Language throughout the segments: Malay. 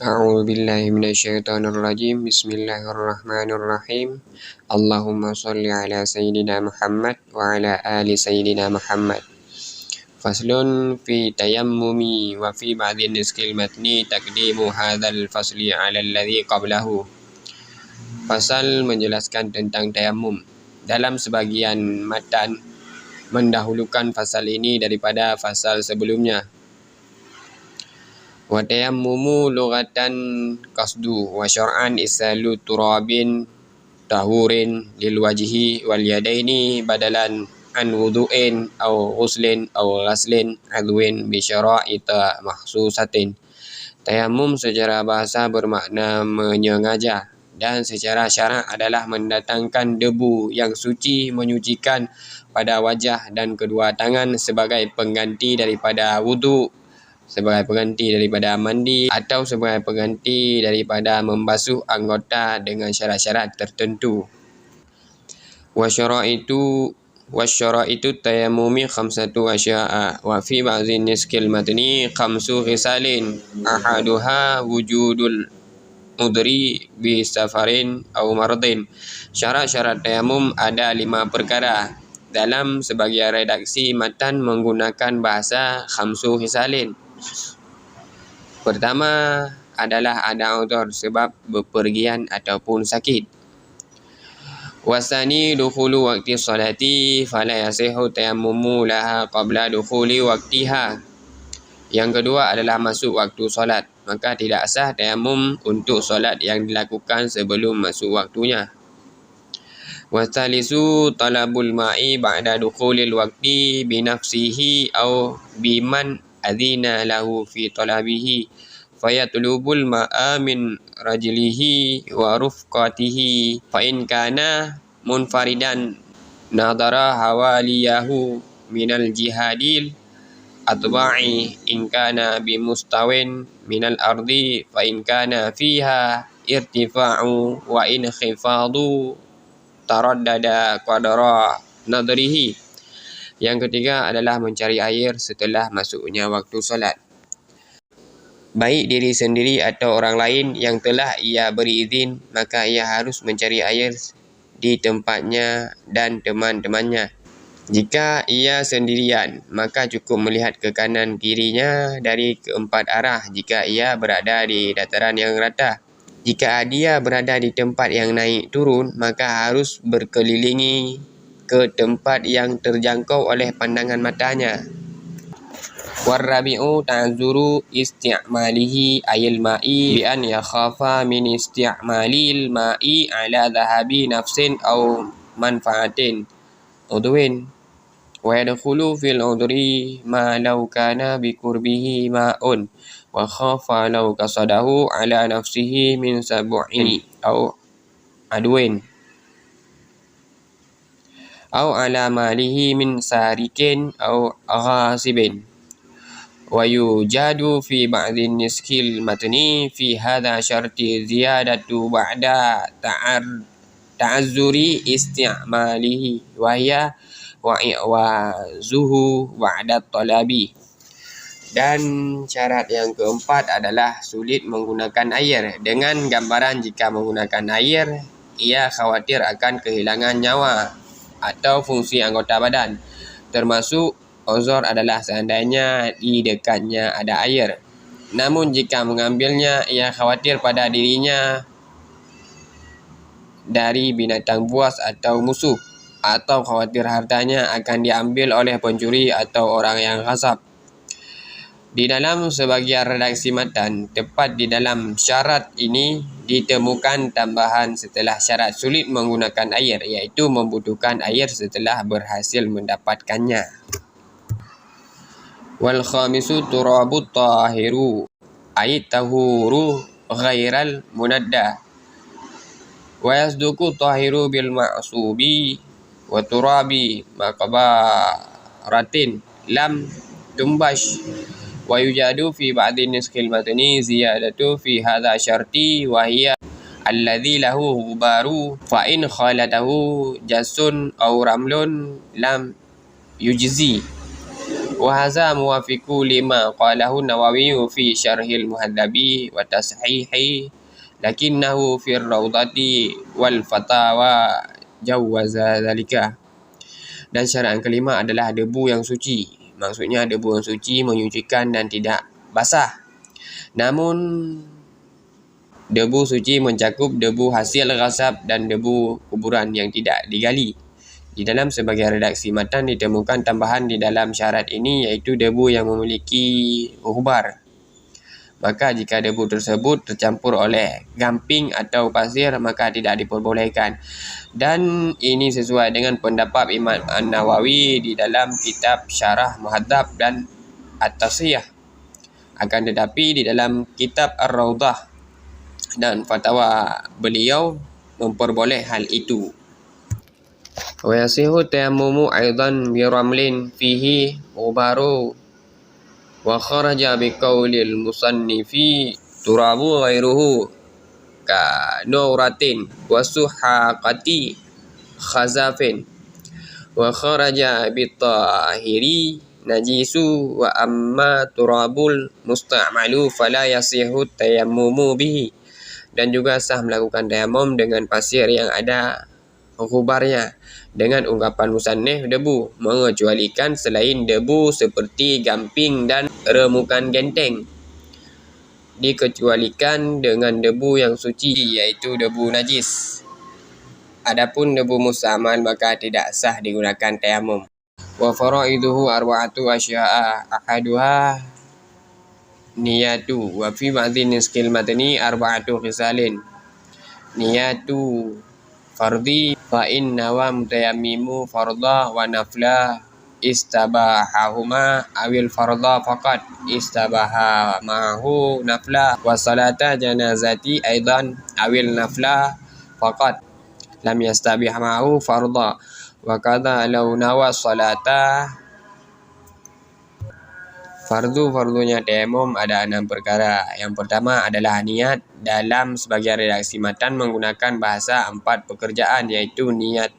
A'udzu billahi minasyaitonir rajim. Bismillahirrahmanirrahim. Allahumma shalli ala sayyidina Muhammad wa ala ali sayyidina Muhammad. Faslun fi tayammumi wa fi ba'dhi niskil matni taqdimu hadzal fasli ala alladhi qablahu. Fasal menjelaskan tentang tayammum. Dalam sebagian matan mendahulukan fasal ini daripada fasal sebelumnya. Wa tayammumu lughatan qasdu wa syar'an isalu turabin tahurin lil wajhi wal yadaini badalan an wudu'in aw ghuslin aw ghaslin adwin bi syara'ita mahsusatin. Tayammum secara bahasa bermakna menyengaja, dan secara syarak adalah mendatangkan debu yang suci menyucikan pada wajah dan kedua tangan sebagai pengganti daripada wudu, sebagai pengganti daripada mandi, atau sebagai pengganti daripada membasuh anggota dengan syarat-syarat tertentu. Wasyara'itu tayammumi khamsatu asya'a wa fi ba'dhi niskil matni khamsu khisalin ahaduha wujudul udri bi safarin aw mardin. Syarat-syarat tayamum ada 5 perkara. Dalam sebagian redaksi matan menggunakan bahasa khamsu khisalin. Pertama adalah ada udhur sebab bepergian ataupun sakit. Wasani dukhulu waqti salati fala yasihu tayammumu laha qabla dukhuli waqtiha. Yang kedua adalah masuk waktu solat, maka tidak sah tayammum untuk solat yang dilakukan sebelum masuk waktunya. Wasalisu talabul ma'i ba'da dukhulil waqti binafsihi aw biman adzina lahu fi talabihi fayatlubul ma'a min rajlihi wa rufqatihi fa in kana munfaridan nadara hawaliyahu minal jihadil atba'i in kana bimustawin minal ardi fa in kana fiha irtifa'u wa in khifadu taraddada qadara nadrihi. Yang ketiga adalah mencari air setelah masuknya waktu solat, baik diri sendiri atau orang lain yang telah ia beri izin, maka ia harus mencari air di tempatnya dan teman-temannya. Jika ia sendirian, maka cukup melihat ke kanan kirinya dari keempat arah jika ia berada di dataran yang rata. Jika dia berada di tempat yang naik turun, maka harus berkelilingi ke tempat yang terjangkau oleh pandangan matanya. Warrabi'u ta'zuru isti'malihi ayil ma'i bi an yakhafa min isti'malil ma'i ala dhahabi nafsin aw manfaatin udwin wa yadkhulu fil udri ma law kana bi qurbihi ma'un wa khafa law qasadahu ala nafsihi min sab'in aw adwin aw ala malihi min sarikin aw ghasibin. Wa yujadu fi ba'dhi niskil matni fi hadha syarti ziyadatu ba'da ta'azzuri isti'malihi wa hiya wa'zuhu ba'da talabi. Dan syarat yang keempat adalah sulit menggunakan air. Dengan gambaran jika menggunakan air, ia khawatir akan kehilangan nyawa atau fungsi anggota badan. Termasuk uzur adalah seandainya di dekatnya ada air. Namun jika mengambilnya, ia khawatir pada dirinya dari binatang buas atau musuh, atau khawatir hartanya akan diambil oleh pencuri atau orang yang ghasab. Di dalam sebagian redaksi matan, tepat di dalam syarat ini ditemukan tambahan setelah syarat sulit menggunakan air, iaitu membutuhkan air setelah berhasil mendapatkannya. Wal khamisu turabut tahiru ay tahuru ghairal munadda wa yasduku tahiru bil ma'subi wa turabi maqbaratin lam tumbash. Wa yujadu fi ba'dhi niskil matni ziyadatu fi hadha syarti wa hiya alladhi lahu ghubaru fa in khalatahu jasun aw ramlun lam yujzi وهذا موافق لما قاله النووي في شرح المهذب وتصحيح لكنه في الروضة والفتاوى جوز ذلك. Dan syarat yang kelima adalah debu yang suci. Maksudnya debu yang suci menyucikan dan tidak basah. Namun debu suci mencakup debu hasil ghasab dan debu kuburan yang tidak digali. Di dalam sebagian redaksi matan ditemukan tambahan di dalam syarat ini, iaitu debu yang memiliki ghubar. Maka jika debu tersebut tercampur oleh gamping atau pasir, maka tidak diperbolehkan. Dan ini sesuai dengan pendapat Imam An-Nawawi di dalam kitab Syarah Muhadzab dan At-Tasihah. Akan tetapi di dalam kitab Ar-Rawdah dan fatwa beliau memperboleh hal itu. Wa yasihu tayammumu aidan bi ramlin fihi ghubaru wa kharaja bi qaulil musannifi turabu ghairuhu ka nuratin wa suhaqati khazafin wa kharaja bi tahiri najisu wa amma turabul musta'malu fala yasihu tayammumu bihi. Dan juga sah melakukan tayamum dengan pasir yang ada ghubarnya, dengan ungkapan musannif debu, mengecualikan selain debu seperti gamping dan remukan genteng. Dikecualikan dengan debu yang suci, yaitu debu najis. Adapun debu musta'mal maka tidak sah digunakan tayamum. Wa faraiduhu arba'atu asya'a ahaduha niyatu wa fi ba'dhi niskil matni arba'atu khisalin. Niyatu fardi fa inna wa mutayammimu farda wa nafla istabahahuma awil farda faqat istabaha ma'hu nafla wa salata janazati aidan awil nafla faqat lam yastabih ma'hu farda wa kadha law nawa salata. Fardunya tayamum ada 6 perkara. Yang pertama adalah niat. Dalam sebagian redaksi matan menggunakan bahasa 4 pekerjaan, yaitu niat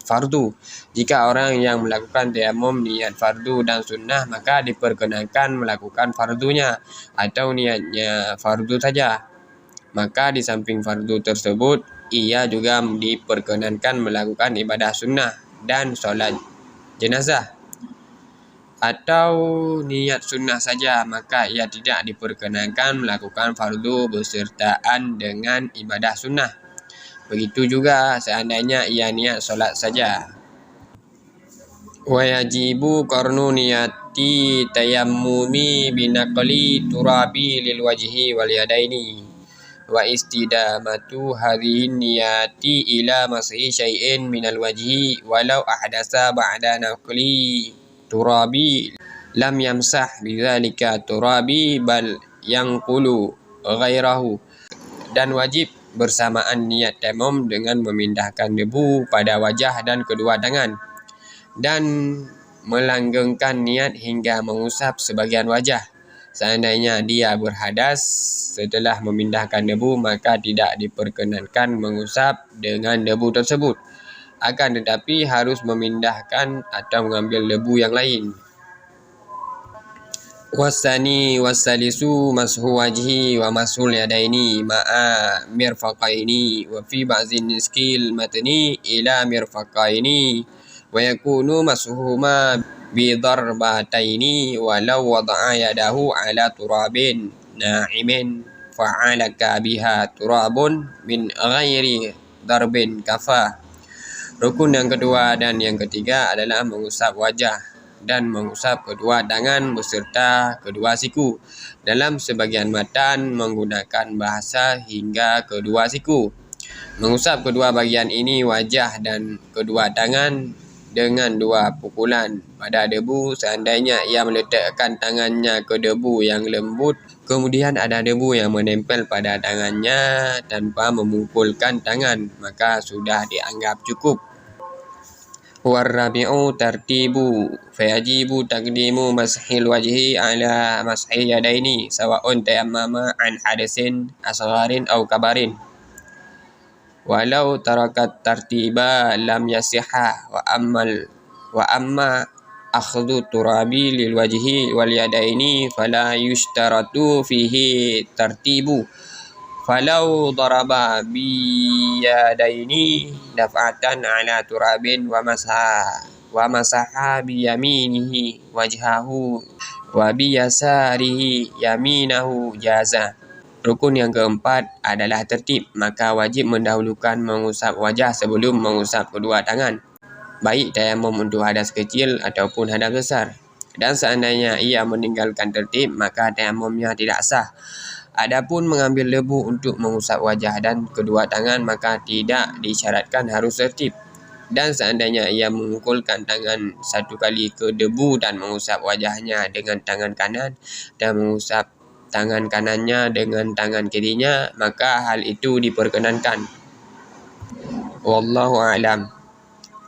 fardu. Jika orang yang melakukan tayamum niat fardu dan sunnah, maka diperkenankan melakukan fardunya atau niatnya fardu saja. Maka di samping fardu tersebut, ia juga diperkenankan melakukan ibadah sunnah dan solat jenazah. Atau niat sunnah saja, maka ia tidak diperkenankan melakukan fardu bersertaan dengan ibadah sunnah. Begitu juga seandainya ia niat solat saja. Wa yajibu qarnu niyati tayammumi binaqli turabi lil wajhi wal yadaini wa istidamatu hadhihi niyati ila masih syai'in minal wajhi walau ahdasa ba'da naqli turabi lam yamsah bidzalika turabi bal yanqulu ghairahu. Dan wajib bersamaan niat tayamum dengan memindahkan debu pada wajah dan kedua tangan, dan melanggengkan niat hingga mengusap sebagian wajah. Seandainya dia berhadas setelah memindahkan debu, maka tidak diperkenankan mengusap dengan debu tersebut. Akan tetapi harus memindahkan atau mengambil debu yang lain. Wasani wasalisu mashu wajhi wa mashul yadaini ma'a mirfaqaini wa fi ba'dhi niskil matni ila mirfaqaini wa yakunu mashuhuma bi darbataini walau wada'a yadahu ala turabin na'imin fa'alaka biha turabun min ghairi darbin kafa. Rukun yang kedua dan yang ketiga adalah mengusap wajah dan mengusap kedua tangan beserta kedua siku. Dalam sebagian matan menggunakan bahasa hingga kedua siku. Mengusap kedua bagian ini, wajah dan kedua tangan, dengan 2 pukulan pada debu. Seandainya ia meletakkan tangannya ke debu yang lembut, kemudian ada debu yang menempel pada tangannya tanpa memukulkan tangan, maka sudah dianggap cukup. Warrabi'u tartibu fayajibu taqdimu mashil wajhi ala mashil yadaini sawa'un tayammama an hadasin asgharin aw kabarin walau tarakat tartiba lam yasihha wa amma akhdhu turabi lil wajhi wal yadaini fala yushtaratu fihi tartibu falau daraba biyadaini daf'atan ala turabin wa masaha biyaminihi wajhahu wa biyasarihi yaminahu jaza. Rukun yang keempat adalah tertib, maka wajib mendahulukan mengusap wajah sebelum mengusap kedua tangan, baik tayamum untuk hadas kecil ataupun hadas besar. Dan seandainya ia meninggalkan tertib, maka tayamumnya tidak sah. Adapun mengambil debu untuk mengusap wajah dan kedua tangan, maka tidak disyaratkan harus tertib. Dan seandainya ia mengukulkan tangan satu kali ke debu dan mengusap wajahnya dengan tangan kanan dan mengusap tangan kanannya dengan tangan kirinya, maka hal itu diperkenankan. Wallahu a'lam.